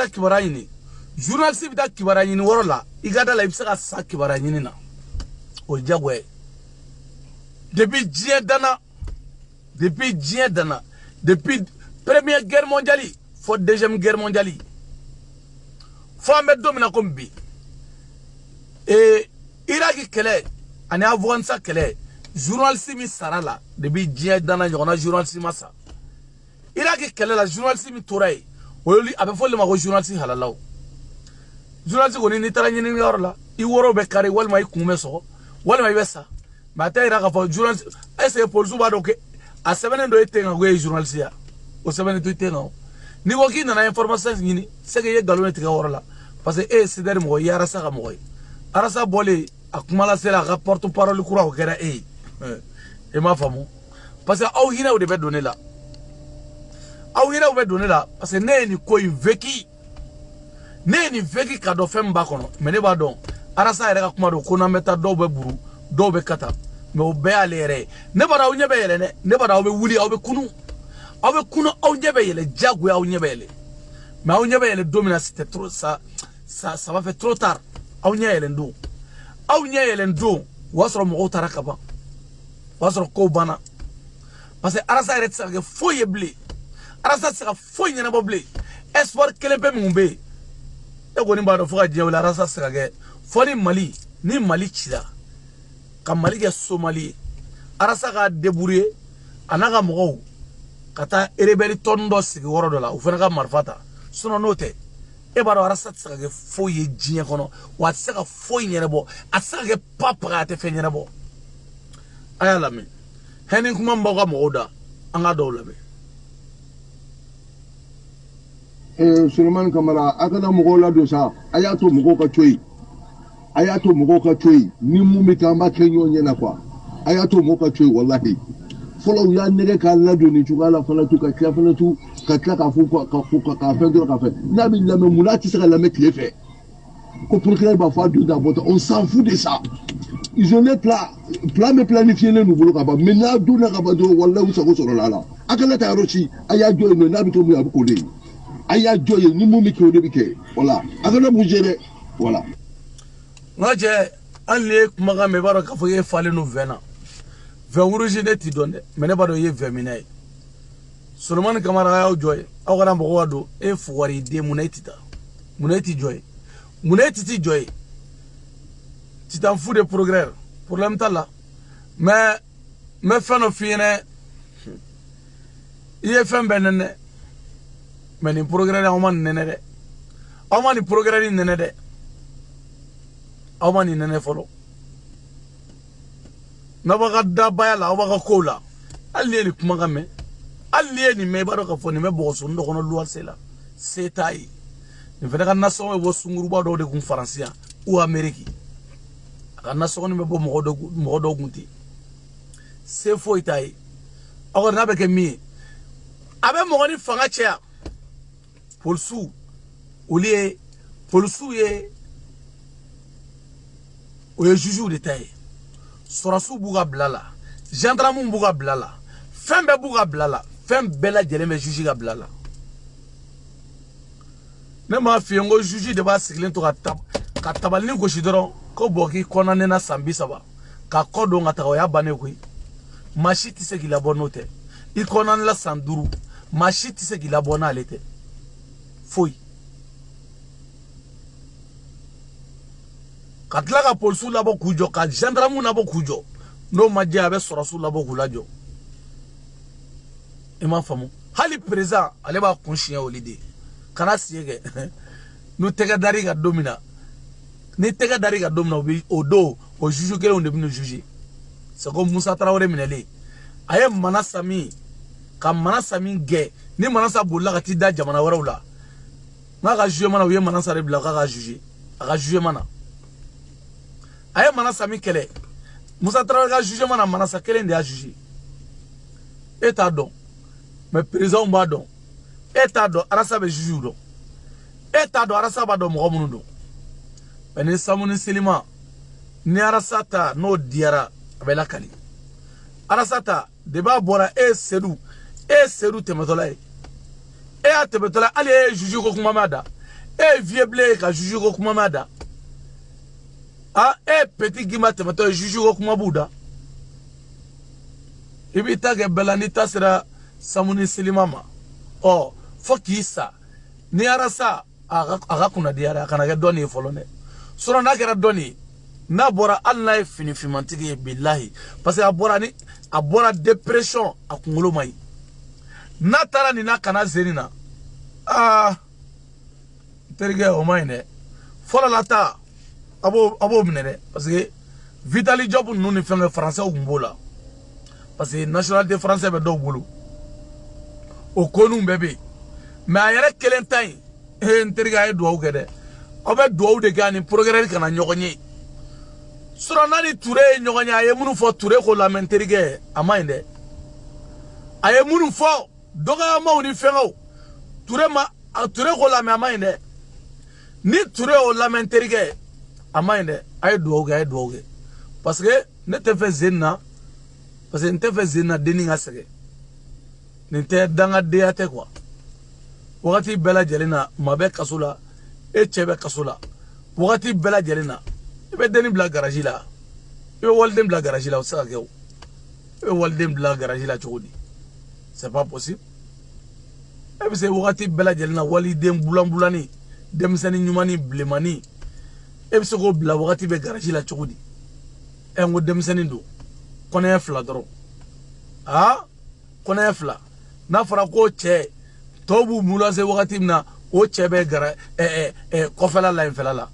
taa kibara ɲini journaliste bɛ taa kibara ɲini woro la i ka da la i bɛ se ka sa kibara ɲini na o jago ye depuis diɲɛ danna depuis première guerre mondiale fo deuxième guerre mondiale fo an bɛ don min na komi bi Iraki kɛlɛ ani Afghanistan kɛlɛ journaliste min sara la depuis diɲɛ danna ɲɔgɔnna journaliste ma sa Iraki kɛlɛ la journaliste min tora yen o ye a bɛ fɔ olu ma ko journaliste halalaw journaliste kɔni n'i taara ɲininiyɔrɔ la i woro bɛ kari walima i kun bɛ sɔgɔ walima i bɛ sa mais a tɛ yira k'a fɔ journaliste est-ce que polisiw b'a dɔn ko a sɛbɛnnen dɔ e tɛ kan ko e ye journaliste ya o sɛbɛnnen to i tɛ kan n'i ko k'i nana information ɲini c'est que i ye nkalon de tigɛ o yɔrɔ la parce que e ye CDR mɔgɔ i ye Arasa ka mɔgɔ ye Arasa bɔlen a kuma lase la a ka porte parole kura o kɛra e ye e m'a faamu parce que aw hinɛw de bɛ don ne la parce que ne ye nin ko in vécu ka dɔn fɛn min b'a kɔnɔ mais ne b'a dɔn Arasa yɛrɛ ka kuma don ko n'an bɛ taa dɔw bɛ buru dɔw bɛ kata mais o bɛɛ y'ale yɛrɛ ye ne b'a dɔn aw ɲɛ bɛ yɛlɛ dɛ ne b'a dɔn aw bɛ wuli aw bɛ kunu aw ɲɛ bɛ yɛlɛ jagoya aw ɲɛ bɛ yɛlɛ mais aw ɲɛ bɛ yɛlɛ don min na c'était trop ça va faire trop tard aw ɲɛ yɛlɛn don o y'a sɔrɔ mɔgɔw taara ka ban o y'a sɔrɔ kow banna parce que Arasa yɛrɛ tɛ se ka kɛ foyi ye bilen Arasa tɛ se ka foyi ɲɛnabɔ bilen espoir kelen pe min bɛ yen e kɔni b'a dɔn fo ka diɲɛ wuli Arasa tɛ se ka kɛ fo ni Mali cira ka Mali kɛ Somali ye Arasa ka débrouiller a n'a ka mɔgɔw ka taa rebelle tɔn dɔ sigi yɔrɔ dɔ la u fana ka marifa ta sinon n'o tɛ e b'a dɔn Arasa tɛ se ka kɛ foyi ye diɲɛ kɔnɔ wa a tɛ se ka foyi ɲɛnabɔ a tɛ se ka kɛ papaga a tɛ fɛn ɲɛnabɔ a y'a lamɛn hɛni kuma min b'aw ka mɔgɔw da an ka dɔw lamɛn. Sulemani Kamara a kana mɔgɔw ladon sa a y'a to mɔgɔw ka to yen ni mun bɛ kɛ an b'a kɛ ɲɔgɔn ɲɛna quoi a y'a to mɔgɔw ka to yen walahi fɔlɔ u y'a nɛgɛ k'a ladon nin cogoya la fana tu ka tila k'a fɔ k'a fɛn dɔrɔn ka fɛ n'a bɛ lamɛn mun n'a tɛ se ka lamɛn tile fɛ ko procureur b'a fɔ a don da bɔtɔ on s'en fout de ça ils ont les plans bɛ planifié n'u bolo ka ban mais n'a donna ka ban dɔrɔn walahi u sago sɔrɔla a la a kana taa yɔrɔ si a y'a jɔ yen nɔ n'a bɛ kɛ mun ye a bɛ k'o de ye a y'a jɔ yen ni mun bɛ kɛ o de bɛ kɛ voilà a kana bouger dɛ voilà. n ka cɛ hali ni ye kumakan mɛn i b'a dɔn k'a fɔ e falen don vɛn na vɛn rouge ne t'i dɔn dɛ mais ne b'a dɔn i ye vɛn minɛ ye Sulemani Kamara a y'aw jɔ ye aw kana mɔgɔw ka don e fugari den mun na e tɛ taa mun na e t'i jɔ ye mun na e tɛ t'i jɔ ye tu t'en fous de progrès problème t'a la mais n bɛ fɛn dɔ f'i ɲɛna i ye fɛn bɛɛ nɛnɛ mais nin progrès aw ma nin nɛnɛ dɛ aw ma nin progrès nin nɛnɛ dɛ aw ma nin nɛnɛ fɔlɔ n'a b'a ka dabaya la aw b'a ka kow la hali ni ye nin kumakan mɛn hali ni ye nin mɛn i b'a dɔn k'a fɔ nin bɛ bɔgɔsoni dɔ kɔnɔ luwanse la se t'a ye nin fana ka nasɔngɔ bɛ bɔ sunguruba dɔw de kun Faransi yan ou Amérique a ka nasɔngɔ bɛ bɔ mɔgɔ dɔw kun ten se foyi t'a ye aw kɔni n'a bɛ kɛ min ye a bɛ mɔgɔ ni fanga cɛya polisiw olu ye polisiw ye o ye juges de ta ye sɔrɔsiw b'u ka bila la gendarmes b'u ka bila la fɛn bɛɛ b'u ka bila la fɛn bɛɛ lajɛlen bɛ juge ka bila la ne m'a f'i ye n ko juge de b'a sigilen to ka tabalini gosi dɔrɔn ko bɔn k'i kɔnɔnena san 30 ka kɔ don ka taga o y'a bannen koyi maa si tɛ se k'i labɔ n'o tɛ i kɔnɔnela san 5 maa si tɛ se k'i labɔ n'ale tɛ foyi ka tila ka polisiw labɔ k'u jɔ ka gendarmes labɔ k'u jɔ n'o ma jɛ a bɛ sɔrɔsiw labɔ k'u lajɔ i m'a faamu hali président ale b'a kun siɲɛ olu de kana siɲɛ kɛ n'u tɛgɛ dar'i kan don min na ni tɛgɛ dar'i kan don min na o don o juge kelenw de bɛna juger c'est comme Musa Tarawele minɛlen a ye Manasa min gɛn ni Manasa bolila ka t'i da jamana wɛrɛw la n'a ka jugement na u ye Manasa de bila k'a ka juger a ka jugement na a ye Manasa min kɛlɛ Musa Tarawele ka jugement na Manasa kelen de y'a juger e t'a dɔn mais président b'a dɔn e t'a dɔn Arasa bɛ juge dɔn e t'a dɔn Arasa b'a dɔn mɔgɔ minnu dɔn mais ni Samu ni Selima ni Arasa ta n'o diyara a bɛ lakali Arasa ta de b'a bɔra e Seydou tɛmɛtɔla ye e y'a tɛmɛtɔla hali e ye juge ko kuma ma da e vieux blé ka juju ko kuma mada ah e petit gima temato juju ko kuma buda ibita ke belani tasira samuni silimama oh fokisa ni arasa aga kuna diara kana ke doni folone sura na kera doni na bora Allah fini fimantigi billahi parce que abora dépression akungolo mai na tara ni na kana zenina terige o maine fola lata abo minere parce que Vitali Job nous ni fenge français o ngbola parce que nationalité français be do bulu o konu bebe mais ayere kelentay terige ay do gede obe do de gani progrès kana nyogonye sura nani Touré nyogonye ay munu fo Touré ko la menterige amainde ay munu fo doga ma oni fengo Touré ko la amainde ni Touré o la menterige amainde ay doge parce que ne te fait zena parce que ne te fait zena deninga sege ne te danga deate quoi wakati bela jelena mabe kasula e chebe kasula wakati bela jelena ibe deni bla garage la ibe walden bla garage la osaka kew ibe walden bla garage la chodi c'est pas possible e be se wakati bela jelena wali dem bulani dem sani nyumani blemani e be se ko bla wakati be garage la chodi e ngo dem sani do kone fla doro kone fla na fara ko che tobu mula se wakati mna o chebe gara kofela la infela la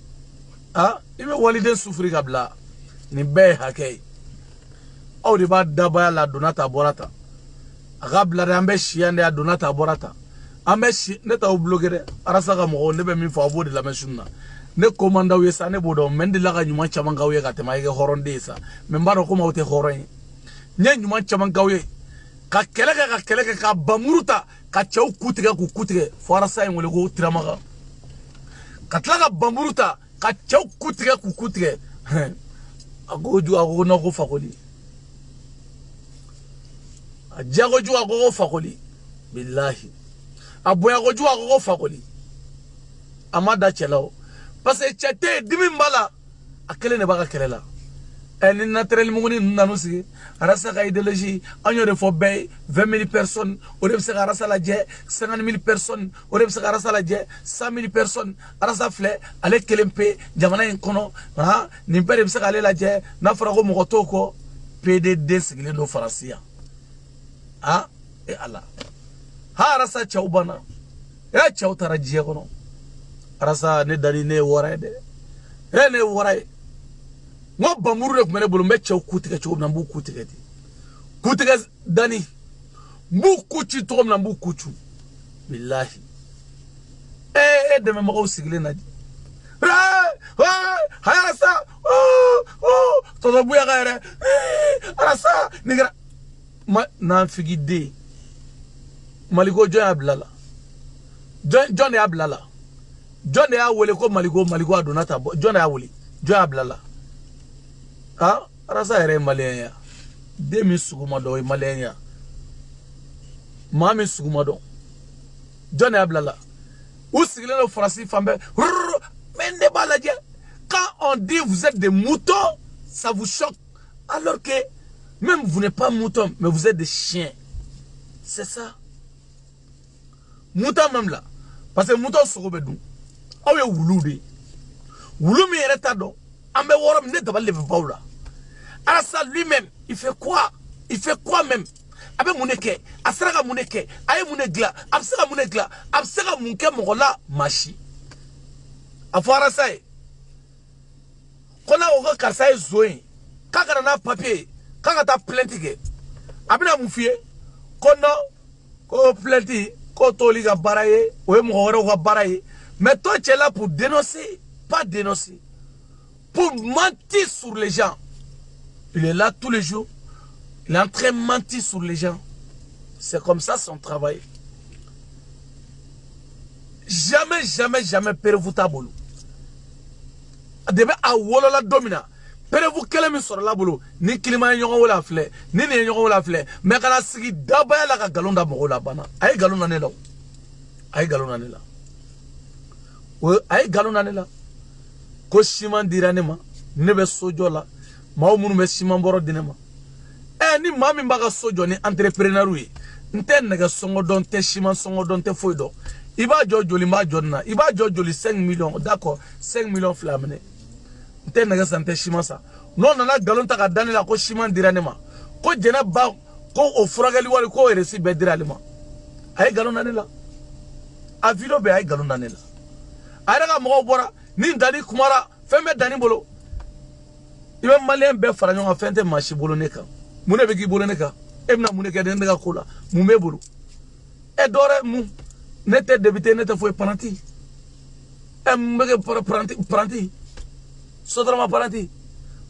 ibe waliden sufri kabla ni be hakay aw de ba dabaya la donata borata agabla de ambe shiande ya donata borata ambe shi ne ta oblogere arasa ga mo ne be min fa bodi la mesunna ne komanda we sa ne bodo mendi la ga nyuma chama ngawe ga tema yege horonde sa me mbaro ko mawte horon nye nyuma chama ngawe ka keleke ka bamuruta ka chaw kutige fara sa ngole go tiramaga katlaga bamuruta ka chaw kutige agoju ago na go fakoli ajagoju ago go fakoli billahi aboya goju ago go fakoli amada chelao parce que chete dimimbala akele ne baga kelela elle naturel muguni nanusi arasa ka idéologie agno de fo bay 20 000 personnes o de se arasa la je 50 000 personnes o de se arasa la je 100 000 personnes arasa fle ale kelempe jamana en kono ni pere se ale la je na fara ko moto ko PDD sigile do farasia e ala arasa chaubana e chautara je kono arasa ne dali ne worade ne woray ngo bamuru le kumene bolo mecha ukutige cho na mbu kutige di kutige dani mbu kuchi to na mbu kuchu billahi de me mo sigile na di hayasa to buya gaire arasa nigra na figide maliko John Ablala John Ablala John ya wole ko maliko adonata John ya wole John Ablala arasa ere malenya demi suguma do malenya mami suguma do John Ablala ou sigile no français fambe mende balaje quand on dit vous êtes des moutons ça vous choque alors que même vous n'êtes pas moutons mais vous êtes des chiens c'est ça mouton même là parce que mouton sogobedou awe wulude wulumi ereta do ambe worom ne dabal le paula arasa lui-même il fait quoi même abe muneke asraga muneke ay munegla absega munegla absega munke mogola mashi afara sai kona oga kasai zoin kaka na papier kaka ta plainte ke abina mufie kono ko plainte ko toli ga baraye o mo hore ga baraye mais toi tu es là pour dénoncer pas dénoncer pour mentir sur les gens. Il est là tous les jours. Il est en train de mentir sur les gens. C'est comme ça son travail. Jamais père-vous tabolo. Debe a wolo la domina. Père-vous kelemi sur la bolo. Ni kilima nyongo wala fle. Ni nyongo wala fle. Mais kana sigi dabaya la ka galon da mo la bana. Ay galon na ne la. ay galon la ko siman dira ne ma ne be sojo la ma munu be siman boro dinema ni ma min baga sojo ni entrepreneur yi nte nega songo don te siman songo don te foido iba joli ma jonna iba joli 5 millions d'accord 5 millions flamene nte nega sante siman sa non nana galon ta ka danela ko siman dira ne ma ko jena ba ko o furagali wali ko resi be dira le ma ay galon la a video be ay galon la ay daga mo bora ni dani kumara fembe dani bolo ibe malien be fara nyonga fente machi bolo ne kan mune be gi bolo ne kan emna mune ke den daga kula mu me bolo e dore mu nete debité nete foi paranti mege paranti sodra ma paranti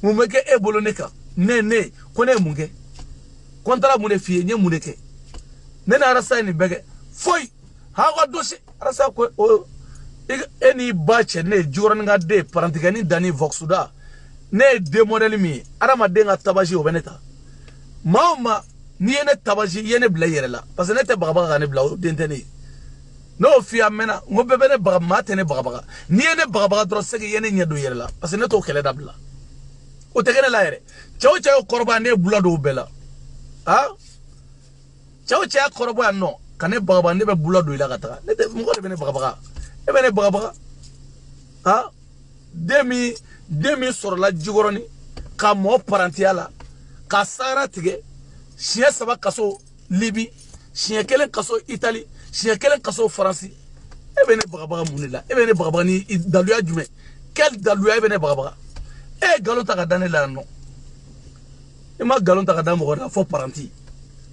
mu mege e bolo ne kan ne kone munge kontara mune fie nye mune ke nena arasa ni bege foi hawa dosi arasa ko eni bache ne joran nga de parantikani dani voxuda ne de model mi arama de nga tabaji obeneta mama ni ene tabaji yene bla yerela parce que nete baga ne bla dentene no fi amena ngo bebe ne baga matene baga ni ene baga dro sege yene nyedo yerela parce que neto kele dabla o tegene la yere chaw korba ne bla do bela ha chaw korba no kane baga ne be bla do ila kata nete ngo de ne baga ebene baga ha demi sur la jigoroni ka mo parantiala ka sara tige chien saba kaso Libi chien kelen kaso Italie chien kelen kaso France ebene baga munila ebene baga ni daluya jume quel daluya ebene baga galon ta ka danela no e ma galon ta ka da mo da fo paranti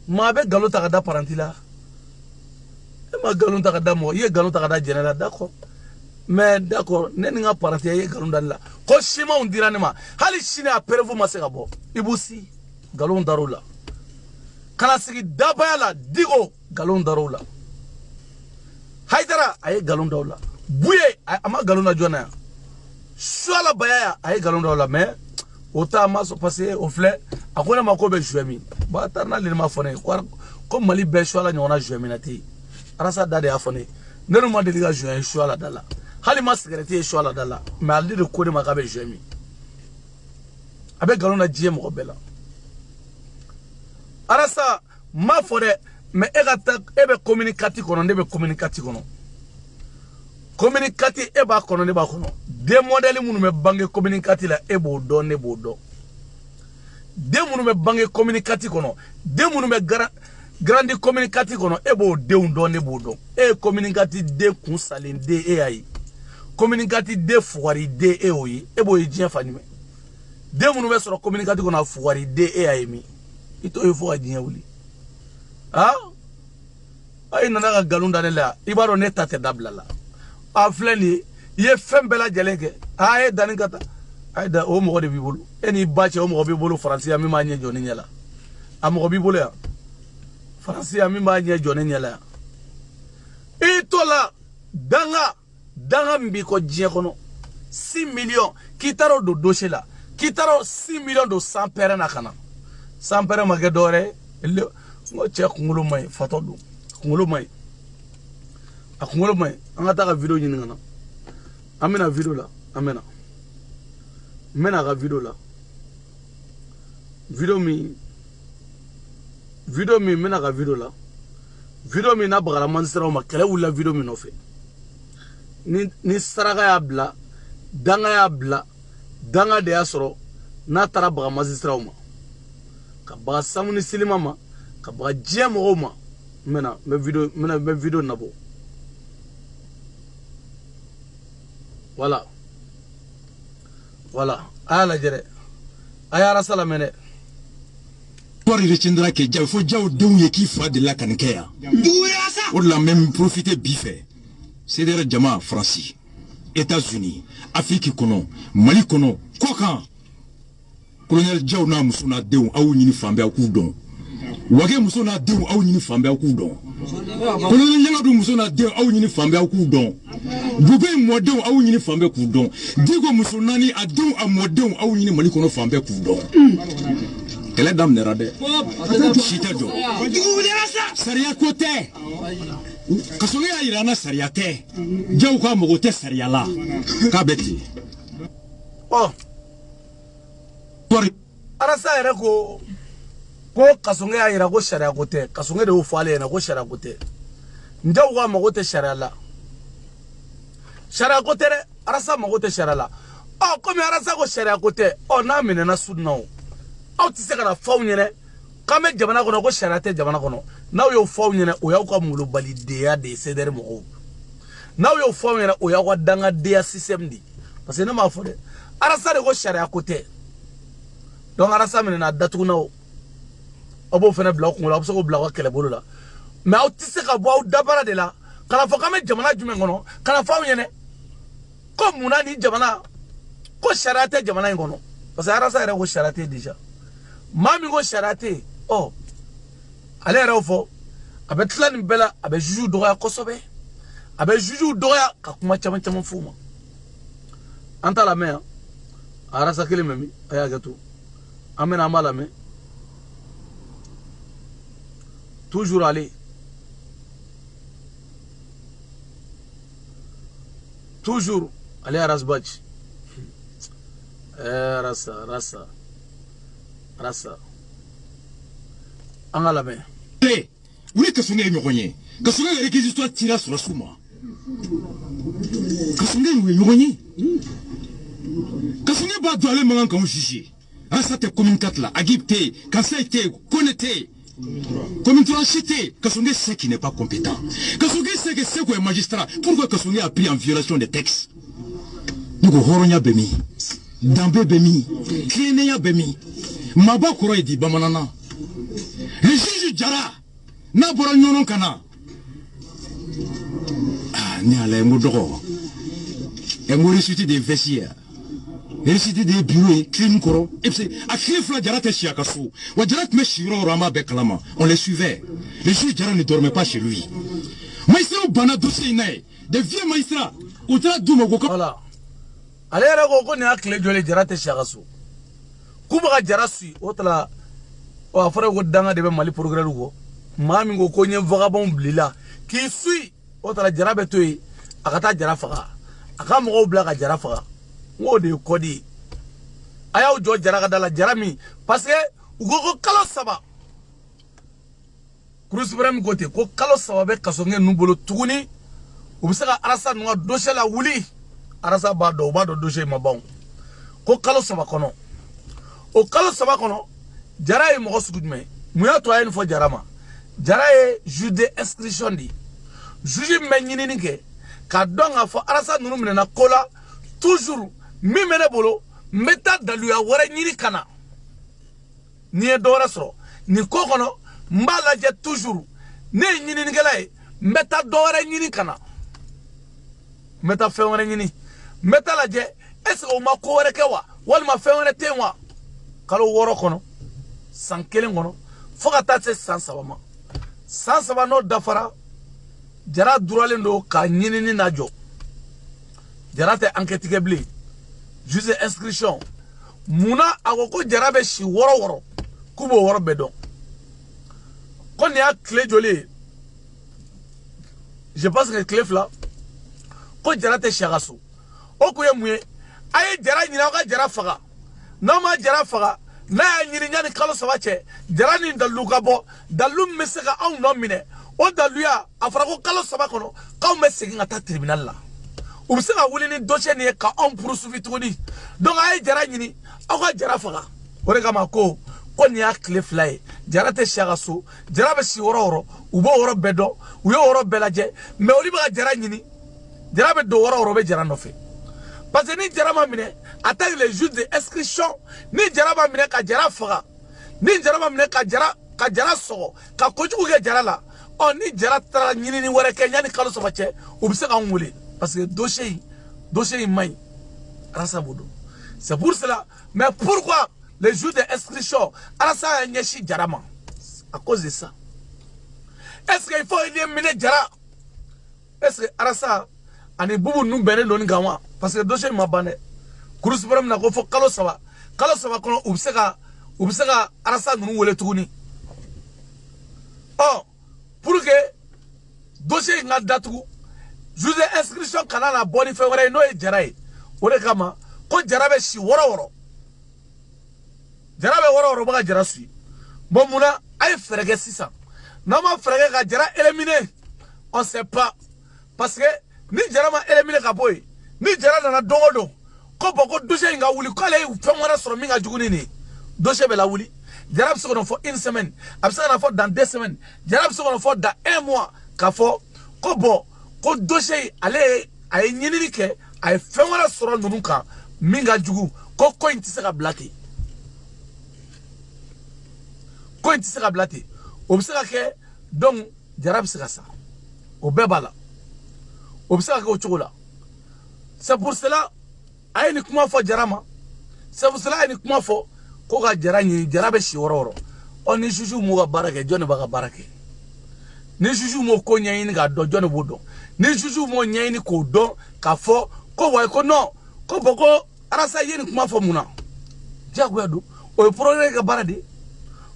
ma be galon ta ka da paranti la ma galon ta ka da mo ye galon ta ka da general d'accord mais d'accord neni nga paranti ye galon dan la ko sima on dira ne ma hali sine a prevu ma se ka bo ibusi galon darula kala sigi dabaya la digo galon darula haidara ay galon darula buye ama galon na jona swala baya ay galon darula mais ota ma so passer au flé akona ma ko be jouemi ba tarna le ma fone ko mali be swala nyona jouemi nati arasa dade afone nenu ma deliga jouer swala dala hali ma cigarette swala dala mais aldi de ko de ma ka be jouemi abe galon na jie mo bela arasa ma fore mais ebe communicatif kono ndebe communicatif kono communicatif eba kono ne ba kono de modèle munu me bange communicatif la ebo do ne bodo de munu me bange communicatif kono de munu me grande communicatif kono ebo de undo ne bodo e communicatif de kunsalin de e ai communicatif de fuari de e oyi ebo e jien fanime de munu me soro communicatif kono fuari de e ai mi ito e fuari jien wuli ah ay nana ka galunda ne la ibaro ne tate dabla la afleni ye fembela jeleke ay dani kata ay da o mo de bibulu eni bache o mo bibulu français mi ma nye joni nyala am ko bibulu ya français mi ma nye joni nyala itola danga mbi ko je kono 6 millions kitaro do dossier la kitaro 6 millions do 100 pere na kana 100 pere magedore ngo che kungulu mai fatodu kungulu mai akungulu mai angata ka video nyini ngana amena video la amena mena ka video la video mi mena ka video la video mi na bagala mansira ma kele wula video mi no fe ni saraka ya bla danga de asro na tara baga mansira ma ka ba samuni silima ma ka ba jemo ma mena me video nabo voilà ala jere ayara salamene Toi il retiendra que il faut déjà donner qui fa de la kankeya ou la même profiter bifé c'est des jama français États-Unis Afrique kono Mali kono kokan colonel Diaw na musuna dew awu nyini fambe akudon wage musona dew awu nyini fambe akudon colonel Nyangadu musona dew awu nyini fambe akudon bube modon awu nyini fambe kudon digo musonani adon amodon awu nyini Mali kono fambe kudon kele dam ne rade chita do sariya côté kasonge ya irana sariate jaw ka mogote sariala ka beti oh arasa ere ko kasonge ya ira ko sharia kote kasonge de ufale na ko sharia kote njaw ka mogote sharia la sharia kote arasa mogote sharia la oh comme arasa ko sharia kote oh na mine na sunna o aw ti se kana faw nyene kame jamana kono ko sharia te jamana kono naw yo faw nyene o yaw ka mulu balideya de ceder mo naw yo faw nyene o yaw ka danga de system di parce que na ma fo de arasa de ko sharia kote donc arasa mine na datu na o abo fene bla ko la ko bla ko kele bolo la mais aw ti se ka bo aw dabara de la kana fo kame jamana jume kono kana faw nyene ko muna ni jamana ko sharia te jamana kono parce que arasa ere ko sharia te déjà mami ko sharia te oh ale yɛrɛ fɔ a bɛ tila nin bɛɛ la a bɛ juju dɔgɔya kosɛbɛ a bɛ juju dɔgɔya ka kuma caman caman f'u ma an t'a lamɛn yan a arasa kelen mɛ min a y'a kɛ to an bɛna an b'a lamɛn toujours ale toujours ale arasbaji rasa an ka lamɛn wuli kasonge ye ɲɔgɔn ye kasonge yɛrɛ réquisitoire tira sɔrɔsiw ma kasonge ye ɲɔgɔn ye kasonge b'a dɔn ale man kan k'anw juger asa tɛ commune 4 la Agib tɛ yen Kansai tɛ yen Kone tɛ yen commune 3 si tɛ yen kasonge sait qu'il n'est pas compétent kasonge sait que Seko est magistrat pourquoi kasonge a pris en violation des textes ne ko hɔrɔnya bɛ min danbe bɛ min tilennenya bɛ min mabɔ kɔrɔ ye di bamanana le juge Jara n'a bɔra ɲɔgɔn ka na ni ala ye n ko dɔgɔ n ko récité des vestiaires récité des bureaux clean kɔrɔ et puis a tile fila Jara tɛ si a ka so wa Jara tun bɛ si yɔrɔ o yɔrɔ an b'a bɛɛ kalama on les suivait le juge Jara ne dormait pas chez lui magistrats banna dossier in na ye des vieux magistrats u taara d'u ma ko voilà ale yɛrɛ ko nin y'a tile jɔlen Jara tɛ si a ka so k'u bɛ ka Jara suit o tila o a fɔra ko danga de bɛ Mali progrès kɔ maa min ko n ye vagabond bilila k'i suit o tila Jara bɛ to yen a ka taa Jara faga a ka mɔgɔw bila ka Jara faga n k'o de ye kɔdi ye a y'aw jɔ Jara ka da la Jara min parce que u ko kalo 3 Cour suprême ko ten ko kalo 3 bɛ kasonge ninnu bolo tuguni u bɛ se ka arasa ninnu ka dossier la wuli arasa b'a dɔn u b'a dɔn dossier in ma ban ko kalo 3 kɔnɔ o kalo 3 kɔnɔ Jara ye mɔgɔ sugu jumɛn mun y'a to a ye nin fɔ Jara ma Jara ye juge d'instruction de juge min bɛ ɲinini kɛ k'a dɔn k'a fɔ arasa ninnu minɛna ko la toujours min bɛ ne bolo n bɛ taa daluya wɛrɛ ɲini ka na n'i ye dɔ wɛrɛ sɔrɔ nin ko kɔnɔ n b'a lajɛ toujours ne ye ɲininikɛla ye n bɛ taa dɔ wɛrɛ ɲini ka na n bɛ taa fɛn wɛrɛ ɲini n bɛ taa lajɛ est-ce que o ma ko wɛrɛ kɛ wa walima fɛn wɛrɛ tɛ yen wa kalo 6 kɔnɔ san 1 kɔnɔ fo ka taa se san 3 ma san 3 n'o dafara Jara duralen don ka ɲinini najɔ Jara tɛ enquête kɛ bilen juge d'instruction munna a ko Jara bɛ si wɔrɔ k'u b'o wɔrɔ bɛɛ dɔn ko nin y'a tile joli ye je pense que tile 2 ko Jara tɛ si a ka so o kun ye mun ye a ye Jara ɲini aw ka Jara faga n'aw ma Jara faga n'a y'a ɲini yanni kalo 3 cɛ Jara ni dalu ka bɔ dalu min bɛ se ka anw nɔ minɛ o daluya a fɔra ko kalo 3 kɔnɔ k'anw bɛ segin ka taa tribunal la u bɛ se ka wuli ni dossier nin ye ka anw poursuivre tuguni donc a ye Jara ɲini aw ka Jara faga o de kama ko nin y'a tile 2 ye Jara tɛ si a ka so Jara bɛ si yɔrɔ u b'o yɔrɔ bɛɛ dɔn u ye yɔrɔ bɛɛ lajɛ mais olu bɛ ka Jara ɲini Jara bɛ don yɔrɔ bɛ Jara nɔfɛ parce que ni Jara ma minɛ attaque les juges d'instruction ni Jara ma minɛ ka Jara faga ni Jara ma minɛ ka Jara sɔgɔ ka kojugu kɛ Jara la ni Jara taara ɲinini wɛrɛ kɛ yanni kalo 3 cɛ u bɛ se k'anw wele parce que dossier in man ɲi arasa b'o dɔn c'est pour cela mais pourquoi les juges d'instruction arasa y'a ɲɛsin Jara ma à cause de ça est-ce que il faut éliminer Jara est-ce que arasa ani bubu ninnu bɛnnen don nin kan wa parce que dossier in ma ban dɛ Cour suprême na ko fɔ kalo 3 kɔnɔ u bɛ se ka arasa ninnu wele tuguni pour que dossier nga datugu juge inscription kana na boni fe wore no e jara ye o de kama ko jara be si woro jara be woro baga jara sui bon muna ay frege sisan na ma frege ka jara éliminer on sait pas parce que ni jara ma éliminer ka boy ni jara na dongodo ko boko dossier nga wuli ko le fe wora soro mi nga juguni ni dossier be la wuli jara be so for une semaine absa na for dans 2 semaines jara be so for dans 1 mois ka fo ko bo ko dossier ale ay nyinini ke ay fe wora soro nunu ka mi nga jugu ko ko inti se ka blati ko inti se ka blati obsera ke donc jara be se ka sa o bebala obsera ke o chokola c'est pour cela ay ni kuma fo jarama c'est pour cela ay ni kuma fo ko ga jara ni jara be si woro on ni juju mo ga barake jone ba ga barake ni juju mo ko nyaini ga do jone bodo ni juju mo nyaini ko do ka fo ko wa ko no ko boko arasa yeni kuma fo muna jagwe do o progrès ga barade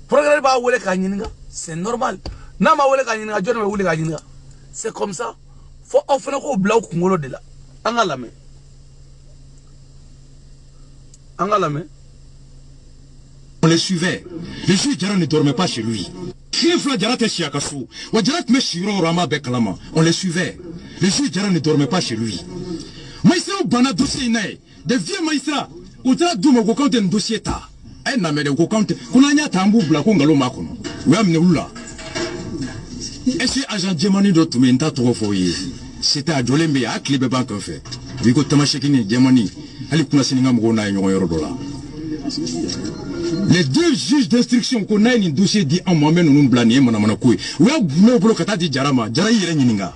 progrès ba wole ka nyinga c'est normal na ma wole ka nyinga jone be wole ka nyinga c'est comme ça faut offre ko bla ko ngolo de la angalame On les suivait. Le juge Djara ne dormait pas chez lui. On les suivait. Le juge Djara ne dormait pas chez lui. Maïsra bana dossier nae. Des vieux maïsra. Outra douma go compte un dossier ta. Ay na me de go compte. Kunanya tambu bla ko ngalo makono. We amne ula. Est-ce agent Djemani do tumenta to foye. C'était à Jolembe à Klibe Bank en fait. Vigo tamashekini Djemani. Ali kuna sininga mgona nyo yoro dola. Les deux juges d'instruction qu'on a un dossier dit en moi-même nous blanier mon amanakoui. Ou a goumé au kata di jarama, jara yere nyininga.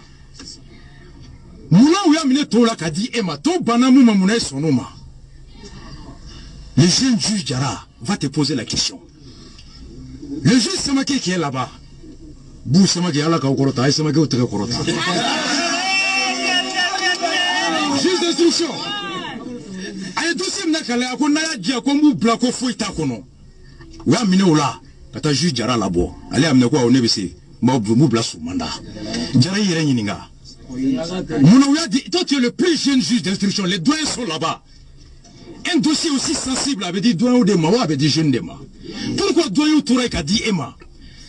Moula ou a miné tola kadi ema, to banamu mamuna sonoma. Le jeune juge Jara va te poser la question. Le juge Samake qui est là-bas. Bou Samake ala ka okorota, Samake o tege korota. Juge d'instruction. Aye dossier mnakale akona ya dia ko mu blako foita kono. Wa mine ola kata juge Jara labo. Ale amne ko onebisi mo blasu manda. Jara yere nyininga. Mon dit, toi tu es le plus jeune juge d'instruction, les doyens sont là-bas. Un dossier aussi sensible avait dit doyen de Mawa avait dit jeune de ma. Pourquoi doyen Tourek a dit Emma?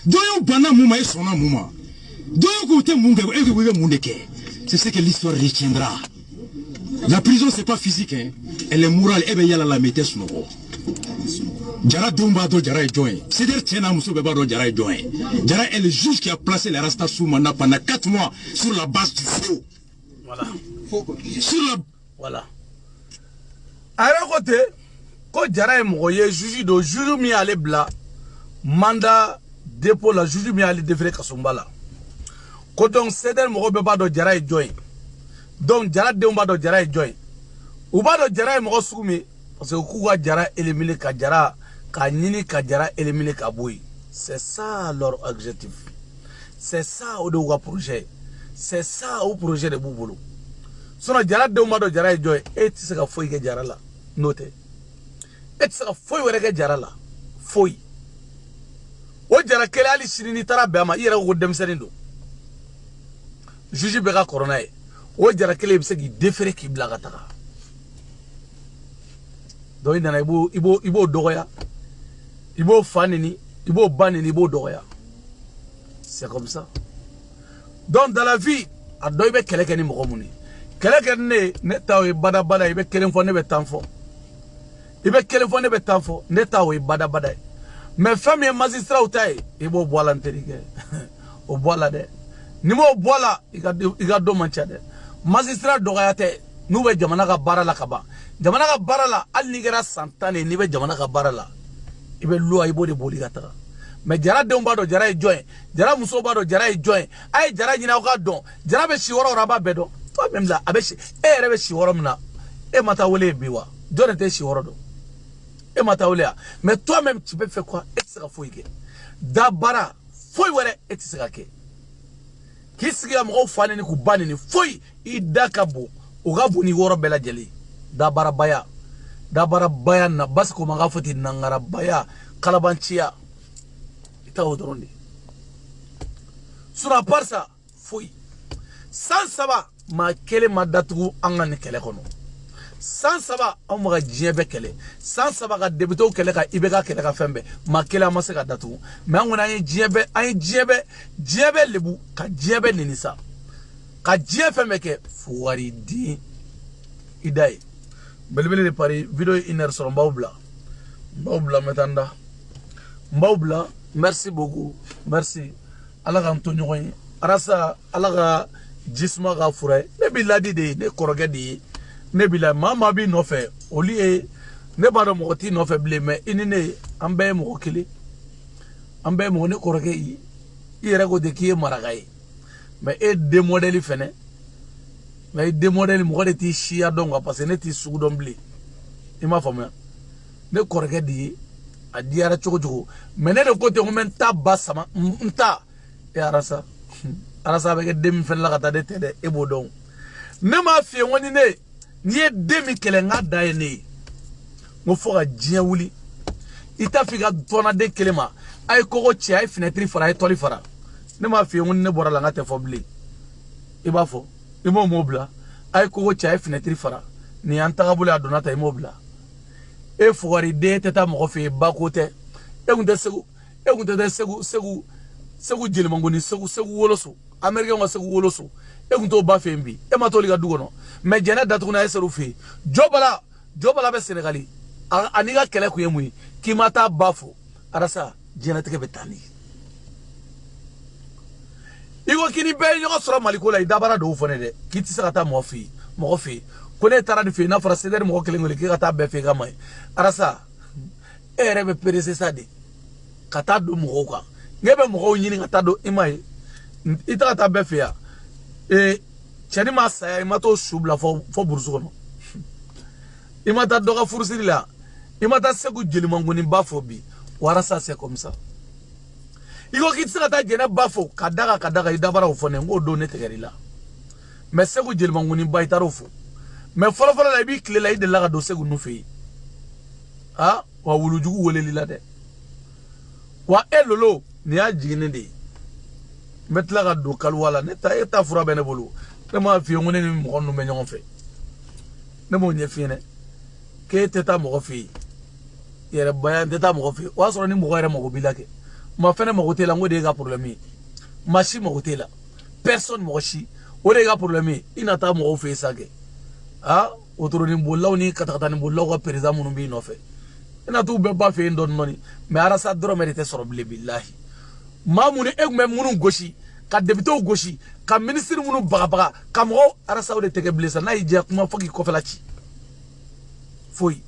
Doyen Bana Mouma et son Mouma. Doyen Côté Munga et Mundeke. C'est ce que l'histoire retiendra. La prison c'est pas physique, hein. Elle est morale, et bien y a la méthode sur nous. Jara Dombado Jara est joint. C'est-à-dire Tiena Mousso Bebado Jara est joint. Jara est le juge qui a placé les Rasta Soumana pendant 4 mois sur la base du faux. Voilà. Sur la... Voilà. À côté, quand Jara est moyen, juge de juge mi allé bla, mandat dépôt la juge mi allé devrait Kasombala. Quand on c'est-à-dire Moro Bebado Jara est joint. Donc Jara Dombado Jara est joint. Ubado Jara est Moro Soumi. Parce que Kouwa Jara éliminer Kajara, Kanini Kajara éliminer Kaboui. C'est ça leur objectif. C'est ça au devoir projet. C'est ça au projet de Bouboulou. Sinon Jara de Oumado Jara et Joy, et tu sais que Foy Jara là. Notez. Et tu sais que Foy Wéré Jara là. Foy. O Jara Kelali Sinini Tara Bama, il y a un dem Serindo. Juge Bega Coronae. O Jara Kelly Bsegi déféré qui blagatara. Donc il y a ibo doya, ibo fanini, ibo banini, ibo doya. C'est comme ça. Donc dans la vie, à doibe quelqu'un ni moromuni. Quelqu'un ne tawe bada bada, ibe quelqu'un fone be tanfo. Ibe quelqu'un fone be tanfo, ne tawe bada bada. Mais femme et magistrat ou taille, ibo boala nterige, o boala de. Nimo boala, iga do manchade. Magistrat doyate, nous be jamana ka bara la kaba. Jamana ka barala al nigera santane ni be jamana ka barala ibe loi ibo de boli gata mais jara de mbado jara e join jara muso bado jara e join ay jara nyina ka don jara be shiworo raba bedo to même là abe shi e rebe shiworo mna e mata wole biwa donne te shiworo do e mata wole mais toi même tu peux faire quoi et tu seras foyke da bara foy wore et tu seras ke kisiga mo fane ni ku bani ni foy idakabo ugabu ni woro bela jeli dabara baya na basko magafati nangara baya kalabanchia ita odrondi sura parsa foi sans saba ma kele ma datugu anga ni kele kono sans saba on ma jiebe kele sans saba ka debito kele ka ibeka kele ka fembe ma kele amase ka datugu mais on a jiebe lebu ka jiebe ninisa ka jiebe fembe ke fuwari di idai belbele de pari video iner sur mbawbla metanda mbawbla merci beaucoup merci ala ka to nyoy arasa ala ka jisma ga fure ne biladi de ne koroge de ne bila mama bi no fe oli e ne ba do mo ti no fe ble me inine ambe mo kele ambe mo ne koroge yi ire go de ki maragai mais e de modèle fene mais de modèle mo de ti shia donga parce ne ti sugu don ble ima fama ne koroge di a diara chogo mais ne de côté on men ta basama nta e arasa be dem fen la kata de tede e bodon ne ma fi woni ne ni demi kele nga daye ne mo fo ga jia wuli ita fi ga tona de kelema ay ko chi ay fenêtre fara ay toli fara ne ma fi woni ne bora la ngate fo bli e ba fo e mo mobla ay ko chi ay fenêtre fara ni anta ga bula donata e mobla e fo gari de teta mo fi ba kote e ngunde segu jeli mangoni segu woloso americain wa segu woloso e kunto ba fembi e ma toli ga dugono mais jena datuna eseru fi jobala be senegali aniga kele ku yemui ki mata bafo arasa jena teke betani igo kini be nyogo sura malikola idabara do fone de kiti sakata mo fi ko ne tara di fi na fara seder mo kele ngoli ki kata be fi gamay arasa ere be perese sade kata do mo ko ngebe mo nyini ngata do imai ita ta be fia chani ma saya imato subla fo bursu kono imata doga fursiri la imata segu jeli mangoni bafo bi warasa c'est comme ça igo kitsa ta jena bafo kadaga idabara ofone ngo do ne tegeri la mais segu jeli mangoni baitaro fo mais folo la bi kle la ide la do segu no fe wa wulujugu woleli la de wa elolo ni a jigine de metla ga do kalwala ne ta eta fura bene bolu ne ma fi ngone ni mo no menyon fe ne mo nye fi ne ke teta mo fi yere bayan teta mo fi wa so ni mo gere mo bilake ma fene mo hotela ngode ga problème machi mo hotela personne mo chi o de ga problème ina ta mo fi sage otoro ni bollaw ni kata ni bollaw ga président mo bi no fe ina tu be ba fe ndon noni mais arasa dro mérite soro billahi mamuni egme munu goshi ka debito goshi ka ministre munu baga ka mo arasa o de tege blessa na ije kuma foki ko felachi foi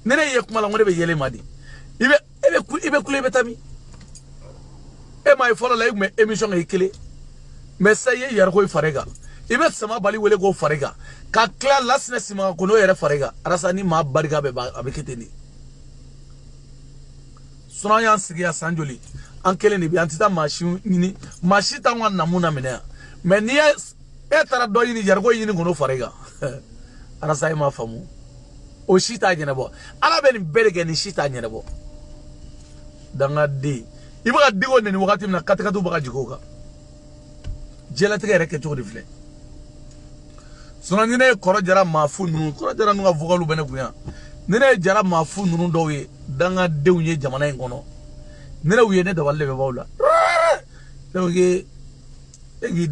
nene ye kuma la ngode be yele madi ibe kule betami e may folo la egme émission e kele mais ça y yar ko farega ibe sama bali wele go farega ka kla lasne sima ko no yere farega arasa ni ma bariga be abeketeni sona yan sigia sanjoli ankele ni bi antita mashi ta wan namuna mena mais ni e tara do yini jargo yini ngono farega arasa ma famu o shita nyenebo ala be ni belege ni shita nyenebo danga de iba digo ni wakati na katakatu baka jikoka jela tege reke to rifle sona ni ne koro jara mafu nu koro jara nu ga vogalu bene kuya ni ne jara mafu nu do we danga de unye jamana ngono nene wiye ne da walle be bawla doge egi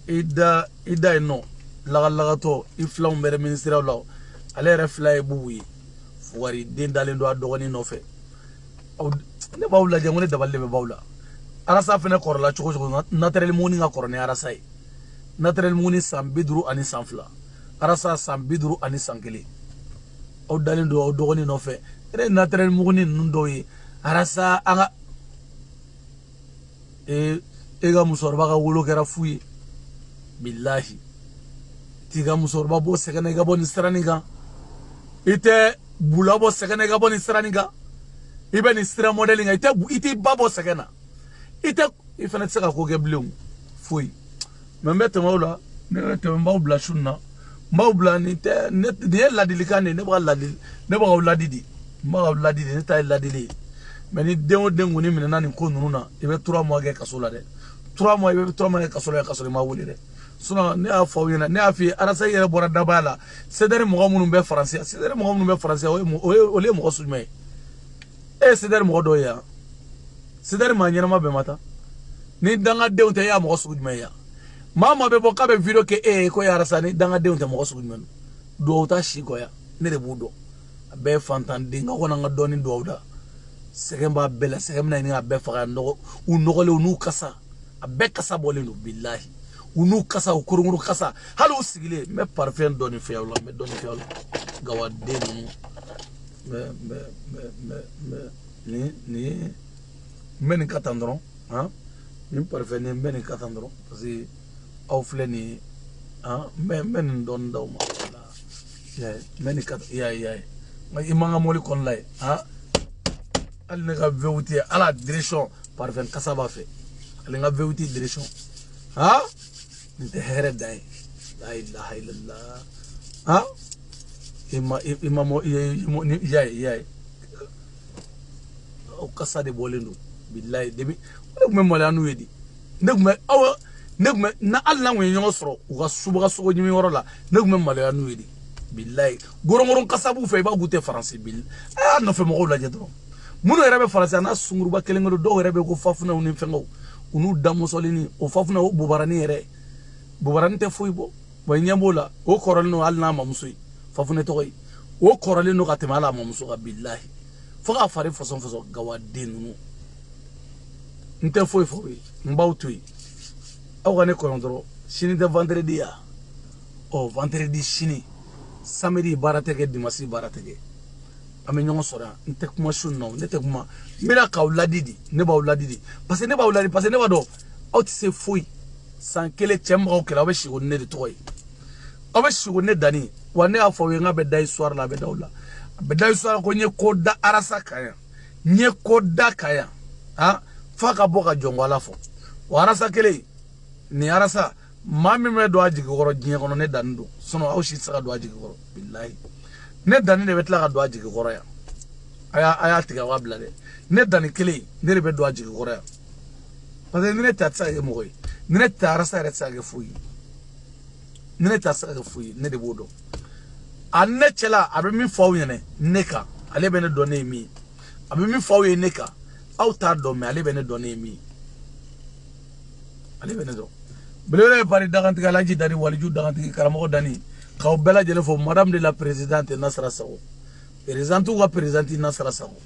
ida no laga to iflaw mere ministre law ale reflay buwi fuwari den dalen do adogoni no fe ne bawla jangone da walle be bawla arasa fene korla choko naturel moni nga korne arasa naturel moni sambidru ani sanfla arasa sambidru ani sankele o dalen do adogoni no fe re naturel moni nundo yi arasa anga ega musorba ga wolo kera fuye billahi tiga musorba bo segane ga boni straniga ite bula bo segane ga boni straniga ibe ni stra modeling ite babo segana ite ifana tsaka ko ge blum fuye membete mawla ne te mbawbla shunna mbawbla ni te ne la dilikane ne ba la didi ne ta la didi mais ni dengo ni minana ni ko nunu na ibe 3 mois ge kasola de 3 mois be 3 mois ka solo ma wuli de suna ne a fo yena ne a fi arasa yere bora dabala cedere mo munum be français cedere mo munum be français o le mo sujme cedere mo do ya cedere ma nyana ma be mata ni danga deunte ya mo sujme ya mama be boka be video ke ko ya arasa ni danga deunte mo sujme do ta shi ko ya ne de budo be fantan dinga wona nga doni do da segemba bela segemna ni abbe faga no unogole unu kasa abbe kasa bolenu billahi unu kasa ukurunguru kasa halu sigile me parfum doni fiawla me doni fiawla gawa denu ni men katandron hein ni parfum ni men katandron parce que au fleni hein men don dawma ya men kat ya ma imanga moli kon lay hein al nga veuti ala direction parfum kasa ba fe al nga veuti direction hein nte here dai la ilaha illallah ha ima mo yai o kasa de bolendo billahi debi me mola anu wedi negme awa negme na alla wen yo soro uga subuga sogo nyimi worola negme mola anu wedi billahi gorongoron kasa bu fe ba gute français bil no fe mo la jedro muno rebe français na sunguru ba kelengolo do rebe ko fafuna uni fengo unu damusolini o fafuna o bubarani ere bubarante fuibo way nyambola o korol no alna mamsui fafune toy o korol no katemala mamsu billahi foga fare façon gawadenu nte foi mbawtui awane korondro chini de vendredi ya o vendredi chini samedi baratege dimanche baratege ame nyongo sora nte kuma shunno nete kuma mira ka uladidi ne ba uladidi parce que ne ba uladi parce que ne ba do out se foi sans kele chemba ko la be shigo ne de toy abe shigo ne dani wane afo yenga be dai soir la be dawla be dai soir ko nye koda arasa kaya nye koda kaya ha faka boka jongo ala fo warasa kele ni arasa mami me do aji goro jinye kono ne dando sono awshi saka do aji goro billahi ne dani ne betla ka do aji goro ya aya tiga wabla de ne dani kele ne be do aji goro ya parce que ne tatsa e moy ne tarasa retsa ge fuyi ne tatsa ge fuyi ne de bodo anne chela abe mi fawo yene neka ale be ne do ne mi abe mi fawo yene neka auta do me ale be ne do ne mi ale be ne do belele pari daganti kalaji dari waliju daganti karamo dani kaw bela jele fo madame de la présidente Nasra Sawo présidente ou présidente Nasra Sawo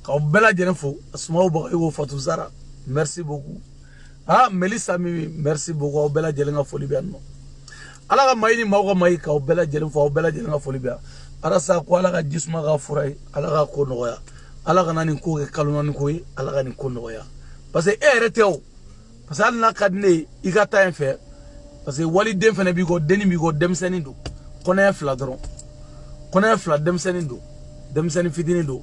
kaw bela jele fo asma o bago Fatou Zara merci beaucoup ah Melissa Mimi merci beaucoup bela jele nga foli bianno ala ga mayni mago may kaw bela jele fo bela jele nga foli bia ara sa ko ala ga jisma ga furay ala ga ko noya ala ga nani ko ke kaluno ni koy ala ga ni ko noya parce que ereteo parce que Allah kadne igata en fait parce que wali dem fene bi go deni bi go dem seni do kono fla dron kono fla dem seni do dem seni fidini do